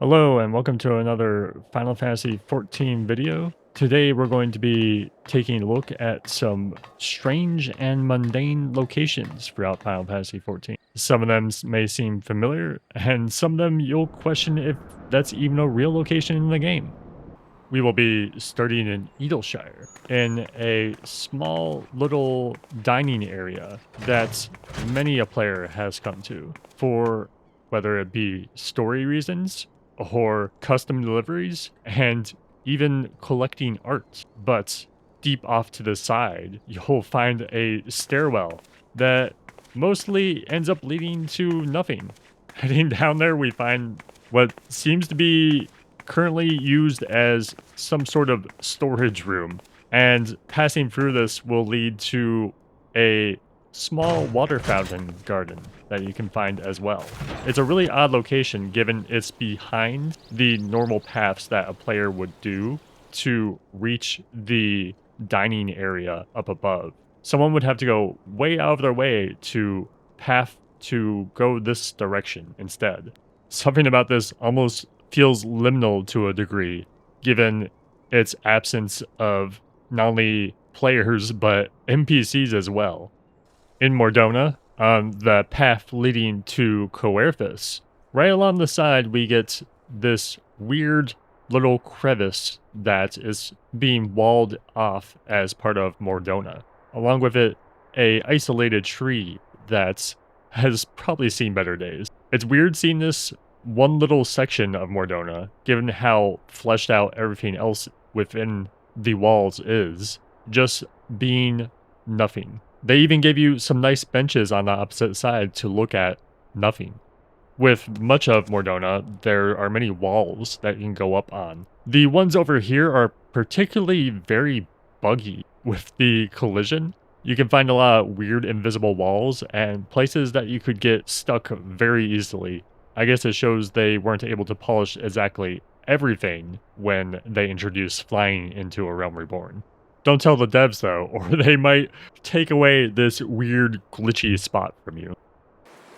Hello and welcome to another Final Fantasy XIV video. Today we're going to be taking a look at some strange and mundane locations throughout Final Fantasy XIV. Some of them may seem familiar, and some of them you'll question if that's even a real location in the game. We will be starting in Idyllshire, in a small little dining area that many a player has come to for whether it be story reasons or custom deliveries, and even collecting art. But deep off to the side, you'll find a stairwell that mostly ends up leading to nothing. Heading down there, we find what seems to be currently used as some sort of storage room. And passing through this will lead to a small water fountain garden that you can find as well. It's a really odd location given it's behind the normal paths that a player would do to reach the dining area up above. Someone would have to go way out of their way to path to go this direction instead. Something about this almost feels liminal to a degree, given its absence of not only players but NPCs as well. In Mor Dhona, on the path leading to Coerthas, right along the side we get this weird little crevice that is being walled off as part of Mor Dhona. Along with it, a isolated tree that has probably seen better days. It's weird seeing this one little section of Mor Dhona, given how fleshed out everything else within the walls is, just being nothing. They even gave you some nice benches on the opposite side to look at nothing. With much of Mor Dhona, there are many walls that you can go up on. The ones over here are particularly very buggy with the collision. You can find a lot of weird invisible walls and places that you could get stuck very easily. I guess it shows they weren't able to polish exactly everything when they introduced flying into A Realm Reborn. Don't tell the devs though, or they might take away this weird glitchy spot from you.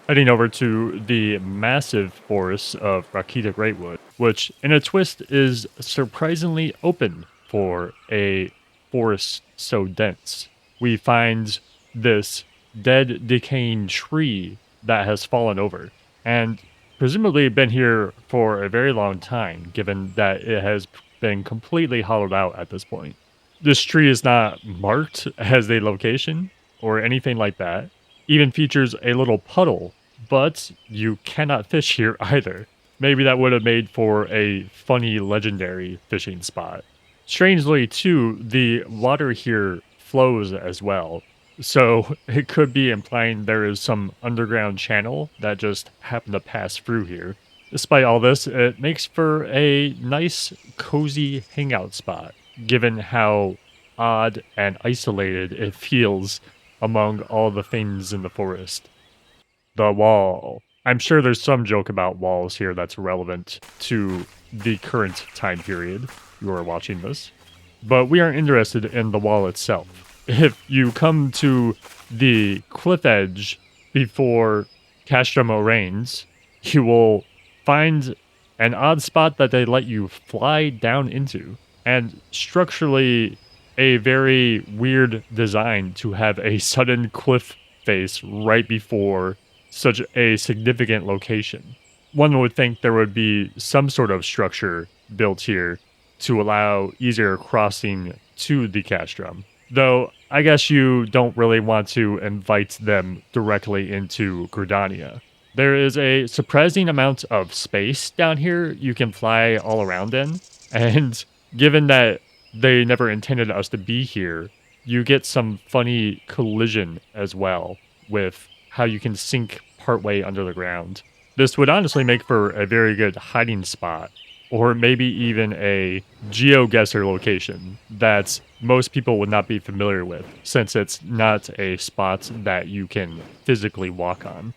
Heading over to the massive forest of Rak'tika Greatwood, which in a twist is surprisingly open for a forest so dense. We find this dead, decaying tree that has fallen over, and presumably been here for a very long time, given that it has been completely hollowed out at this point. This tree is not marked as a location or anything like that. Even features a little puddle, but you cannot fish here either. Maybe that would have made for a funny legendary fishing spot. Strangely too, the water here flows as well. So it could be implying there is some underground channel that just happened to pass through here. Despite all this, it makes for a nice, cozy hangout spot, given how odd and isolated it feels among all the things in the forest. The wall. I'm sure there's some joke about walls here that's relevant to the current time period you are watching this. But we aren't interested in the wall itself. If you come to the cliff edge before Castrum Oriens, you will find an odd spot that they let you fly down into. And structurally, a very weird design to have a sudden cliff face right before such a significant location. One would think there would be some sort of structure built here to allow easier crossing to the Castrum. Though, I guess you don't really want to invite them directly into Gridania. There is a surprising amount of space down here you can fly all around in, and given that they never intended us to be here, you get some funny collision as well with how you can sink partway under the ground. This would honestly make for a very good hiding spot, or maybe even a GeoGuessr location that most people would not be familiar with, since it's not a spot that you can physically walk on.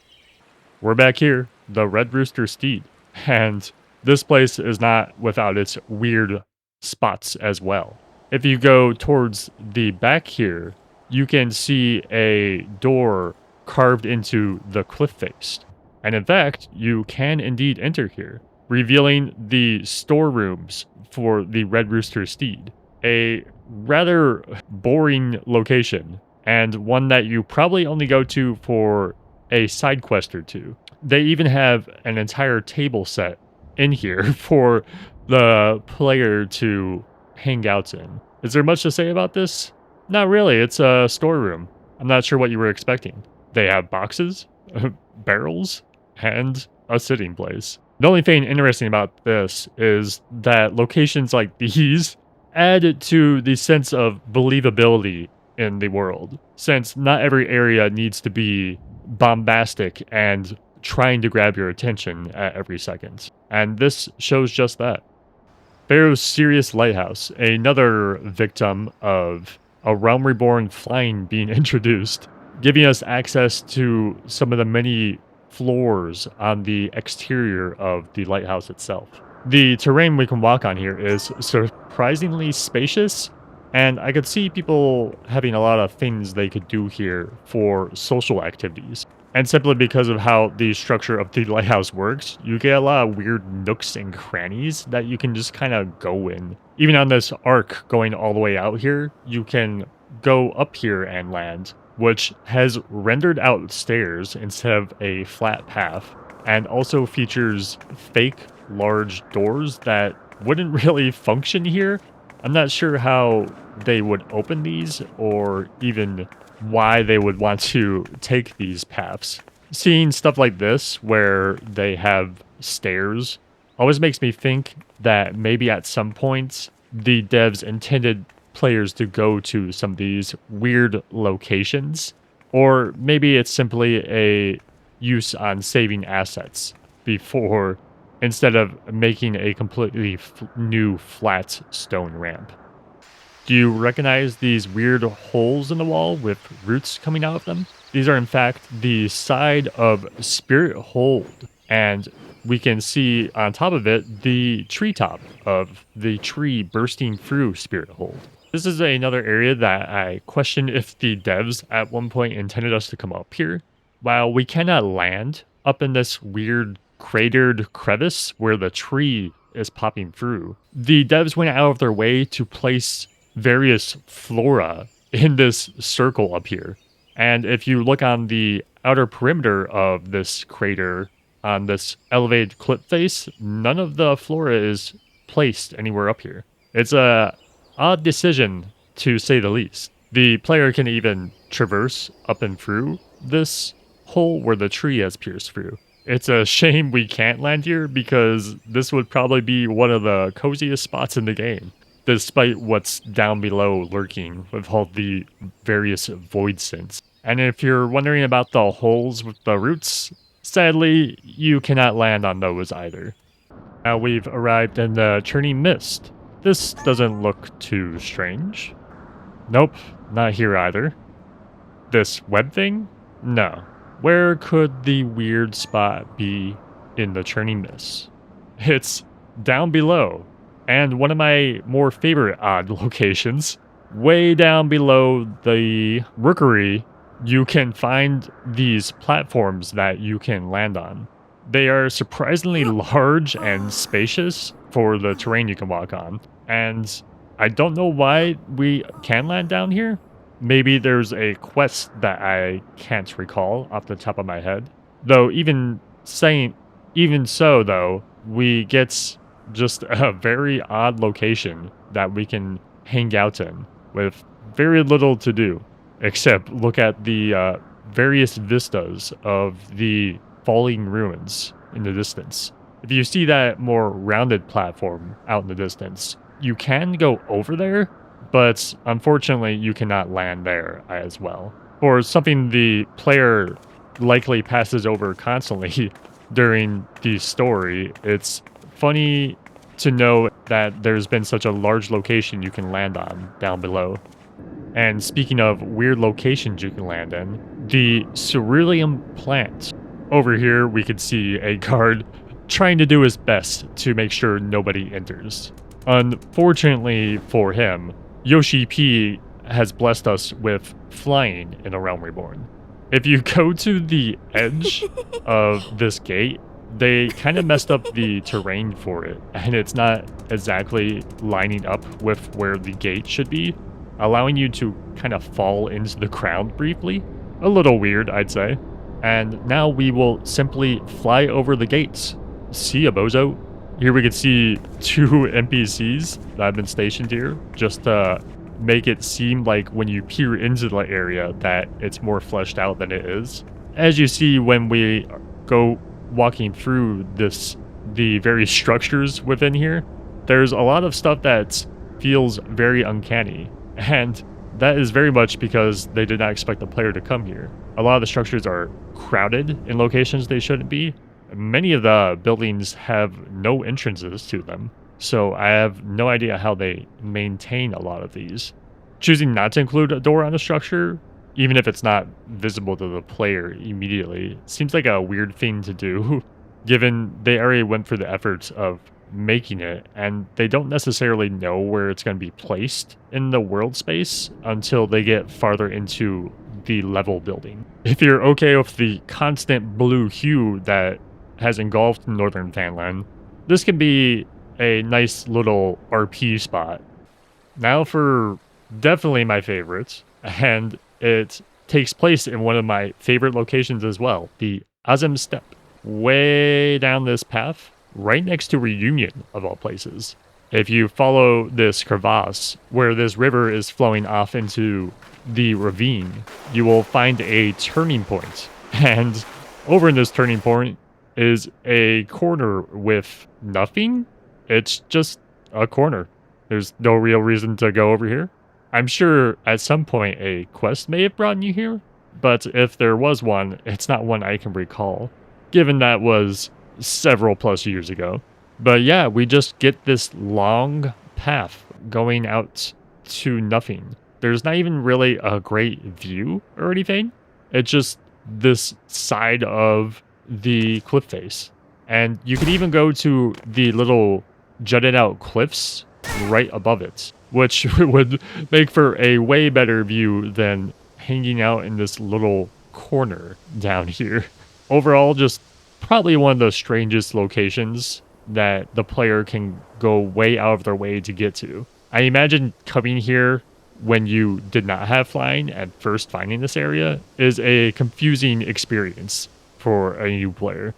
We're back here, the Red Rooster Steed, and this place is not without its weird spots as well. If you go towards the back here, you can see a door carved into the cliff face. And in fact, you can indeed enter here. revealing the storerooms for the Red Rooster Steed. A rather boring location, and one that you probably only go to for a side quest or two. They even have an entire table set in here for the player to hang out in. Is there much to say about this? Not really, it's a storeroom. I'm not sure what you were expecting. They have boxes, barrels, and a sitting place. The only thing interesting about this is that locations like these add to the sense of believability in the world, since not every area needs to be bombastic and trying to grab your attention at every second. And this shows just that. Pharos Sirius Lighthouse, another victim of a Realm Reborn flying being introduced, giving us access to some of the many floors on the exterior of the lighthouse itself. The terrain we can walk on here is surprisingly spacious, and I could see people having a lot of things they could do here for social activities. And simply because of how the structure of the lighthouse works, you get a lot of weird nooks and crannies that you can just kind of go in. Even on this arc going all the way out here, you can go up here and land, which has rendered out stairs instead of a flat path, and also features fake large doors that wouldn't really function here. I'm not sure how they would open these or even why they would want to take these paths. Seeing stuff like this where they have stairs always makes me think that maybe at some point the devs intended players to go to some of these weird locations, or maybe it's simply a use on saving assets before, instead of making a completely new flat stone ramp. Do you recognize these weird holes in the wall with roots coming out of them? These are in fact the side of Spirithold, and we can see on top of it the treetop of the tree bursting through Spirithold. This is another area that I question if the devs at one point intended us to come up here. While we cannot land up in this weird cratered crevice where the tree is popping through, the devs went out of their way to place various flora in this circle up here. And if you look on the outer perimeter of this crater on this elevated cliff face, none of the flora is placed anywhere up here. It's a odd decision, to say the least. The player can even traverse up and through this hole where the tree has pierced through. It's a shame we can't land here, because this would probably be one of the coziest spots in the game, despite what's down below lurking with all the various void synths. And if you're wondering about the holes with the roots, sadly, you cannot land on those either. Now we've arrived in the Churning Mist. This doesn't look too strange. Nope, not here either. This web thing? No. Where could the weird spot be in the Churning Mist? It's down below. And one of my more favorite odd locations, way down below the Rookery, you can find these platforms that you can land on. They are surprisingly large and spacious for the terrain you can walk on. And I don't know why we can land down here. Maybe there's a quest that I can't recall off the top of my head. Though even so though, we get just a very odd location that we can hang out in with very little to do, except look at the various vistas of the falling ruins in the distance. If you see that more rounded platform out in the distance, you can go over there, but unfortunately you cannot land there as well. Or something the player likely passes over constantly during the story, it's funny to know that there's been such a large location you can land on down below. And speaking of weird locations you can land in, the Ceruleum plant. Over here we could see a guard trying to do his best to make sure nobody enters. Unfortunately for him, Yoshi P has blessed us with flying in a Realm Reborn. If you go to the edge of this gate, they kind of messed up the terrain for it, and it's not exactly lining up with where the gate should be, allowing you to kind of fall into the ground briefly. A little weird, I'd say. And now we will simply fly over the gates. See ya, bozo. Here we can see 2 NPCs that have been stationed here, just to make it seem like when you peer into the area that it's more fleshed out than it is. As you see when we go walking through the various structures within here, there's a lot of stuff that feels very uncanny, and that is very much because they did not expect the player to come here. A lot of the structures are crowded in locations they shouldn't be. Many of the buildings have no entrances to them, so I have no idea how they maintain a lot of these. Choosing not to include a door on a structure, even if it's not visible to the player immediately, seems like a weird thing to do, given they already went through the efforts of making it, and they don't necessarily know where it's going to be placed in the world space until they get farther into the level building. If you're okay with the constant blue hue that has engulfed northern Thanalan, this can be a nice little RP spot. Now for definitely my favorite, and it takes place in one of my favorite locations as well, the Azim Steppe, way down this path, right next to Reunion of all places. If you follow this crevasse where this river is flowing off into the ravine, you will find a turning point. And over in this turning point is a corner with nothing. It's just a corner. There's no real reason to go over here. I'm sure at some point a quest may have brought you here, but if there was one, it's not one I can recall, given that was several plus years ago. But yeah, we just get this long path going out to nothing. There's not even really a great view or anything. It's just this side of the cliff face. And you can even go to the little jutted out cliffs right above it, which would make for a way better view than hanging out in this little corner down here. Overall, just probably one of the strangest locations that the player can go way out of their way to get to. I imagine coming here when you did not have flying and first finding this area is a confusing experience for a new player.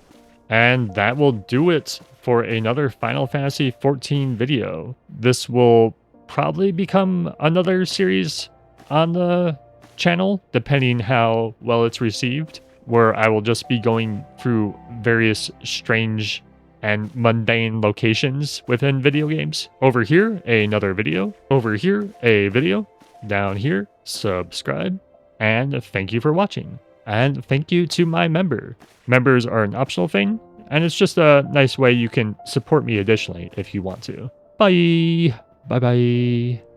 And that will do it for another Final Fantasy XIV video. This will probably become another series on the channel, depending how well it's received, where I will just be going through various strange and mundane locations within video games. Over here, another video. Over here, a video. Down here, subscribe. And thank you for watching. And thank you to my member. Members are an optional thing, and it's just a nice way you can support me additionally if you want to. Bye! Bye-bye.